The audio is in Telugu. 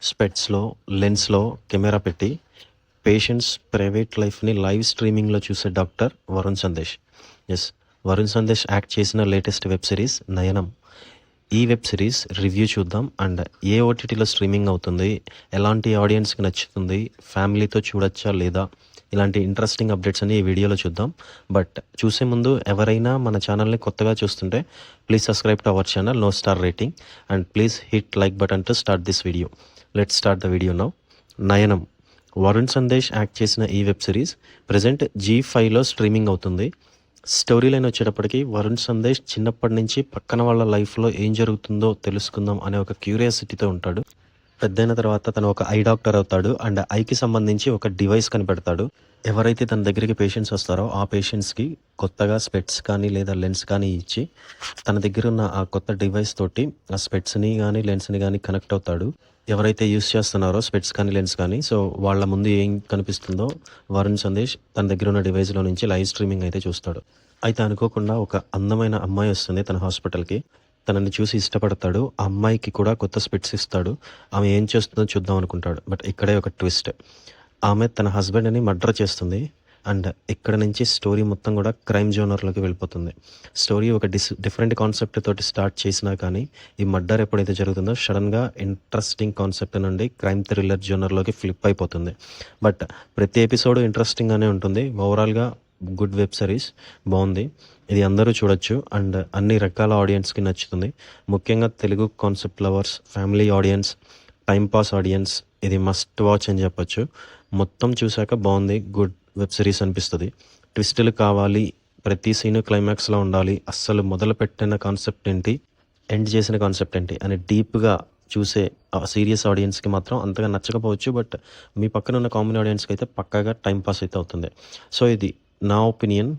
స్పెట్స్‌లో, లెన్స్‌లో కెమెరా పెట్టి పేషెంట్స్ ప్రైవేట్ లైఫ్‌ని లైవ్ స్ట్రీమింగ్‌లో చూసే doctor Varun Sandesh. Yes. Varun Sandesh act చేసిన లేటెస్ట్ వెబ్ సిరీస్ 'నయనం'. ఈ వెబ్ సిరీస్ రివ్యూ చూద్దాం. అండ్ ఏ ఓటీటీలో స్ట్రీమింగ్ అవుతుంది, ఎలాంటి ఆడియన్స్‌కి నచ్చుతుంది, ఫ్యామిలీతో చూడొచ్చా లేదా, ఇలాంటి ఇంట్రెస్టింగ్ అప్డేట్స్ అన్ని ఈ వీడియోలో చూద్దాం. బట్ చూసే ముందు ఎవరైనా మన ఛానల్ని కొత్తగా చూస్తుంటే please subscribe to our channel, no star rating, and please hit like button to start this video. Let's start the video now. 'Nayanam' Varun Sandesh act చేసిన ఈ వెబ్ సిరీస్ ప్రజెంట్ G5లో స్ట్రీమింగ్ అవుతుంది. స్టోరీ లైన్ వచ్చేటప్పటికి వరుణ్ సందేశ్ చిన్నప్పటి నుంచి పక్కన వాళ్ళ లైఫ్లో ఏం జరుగుతుందో తెలుసుకుందాం అనే ఒక క్యూరియాసిటీతో ఉంటాడు. పెద్దయిన తర్వాత తను ఒక ఐ డాక్టర్ అవుతాడు. అండ్ ఐకి సంబంధించి ఒక డివైస్ కనిపెడతాడు. ఎవరైతే తన దగ్గరికి పేషెంట్స్ వస్తారో ఆ పేషెంట్స్కి కొత్తగా స్పెట్స్ కానీ లేదా లెన్స్ కానీ ఇచ్చి తన దగ్గర ఉన్న ఆ కొత్త డివైస్ తోటి ఆ స్పెట్స్ని కానీ లెన్స్ని కానీ కనెక్ట్ అవుతాడు. ఎవరైతే యూస్ చేస్తున్నారో స్పెట్స్ కానీ లెన్స్ కానీ, సో వాళ్ళ ముందు ఏం కనిపిస్తుందో వరుణ్ సందేశ్ తన దగ్గర ఉన్న డివైస్లో నుంచి లైవ్ స్ట్రీమింగ్ అయితే చూస్తాడు. అయితే అనుకోకుండా ఒక అందమైన అమ్మాయి వస్తుంది తన హాస్పిటల్కి. తనని చూసి ఇష్టపడతాడు. ఆ అమ్మాయికి కూడా కొత్త స్పెట్స్ ఇస్తాడు. ఆమె ఏం చేస్తుందో చూద్దాం అనుకుంటాడు. బట్ ఇక్కడే ఒక ట్విస్ట్. ఆమె తన హస్బెండ్ని మర్డర్ చేస్తుంది. అండ్ ఇక్కడ నుంచి స్టోరీ మొత్తం కూడా క్రైమ్ జోనర్లోకి వెళ్ళిపోతుంది. స్టోరీ ఒక డిఫరెంట్ కాన్సెప్ట్ తోటి స్టార్ట్ చేసినా కానీ ఈ మర్డర్ ఎప్పుడైతే జరుగుతుందో సడన్గా ఇంట్రెస్టింగ్ కాన్సెప్ట్ నుండి క్రైమ్ థ్రిల్లర్ జోనర్లోకి ఫ్లిప్ అయిపోతుంది. బట్ ప్రతి ఎపిసోడ్ ఇంట్రెస్టింగ్గానే ఉంటుంది. ఓవరాల్గా గుడ్ వెబ్ సిరీస్, బాగుంది. ఇది అందరూ చూడొచ్చు. అండ్ అన్ని రకాల ఆడియన్స్కి నచ్చుతుంది. ముఖ్యంగా Telugu concept lovers, family audience, timepass audience ఇది మస్ట్ వాచ్ అని చెప్పొచ్చు. మొత్తం చూశాక బాగుంది, గుడ్ వెబ్ సిరీస్ అనిపిస్తుంది. ట్విస్టులు కావాలి, ప్రతి సీను క్లైమాక్స్లో ఉండాలి, అస్సలు మొదలుపెట్టిన కాన్సెప్ట్ ఏంటి, ఎండ్ చేసిన కాన్సెప్ట్ ఏంటి అని డీప్గా చూసే సీరియస్ ఆడియన్స్కి మాత్రం అంతగా నచ్చకపోవచ్చు. బట్ మీ పక్కన ఉన్న కామన్ ఆడియన్స్కి అయితే పక్కాగా టైంపాస్ అయితే అవుతుంది. సో ఇది నా ఒపీనియన్.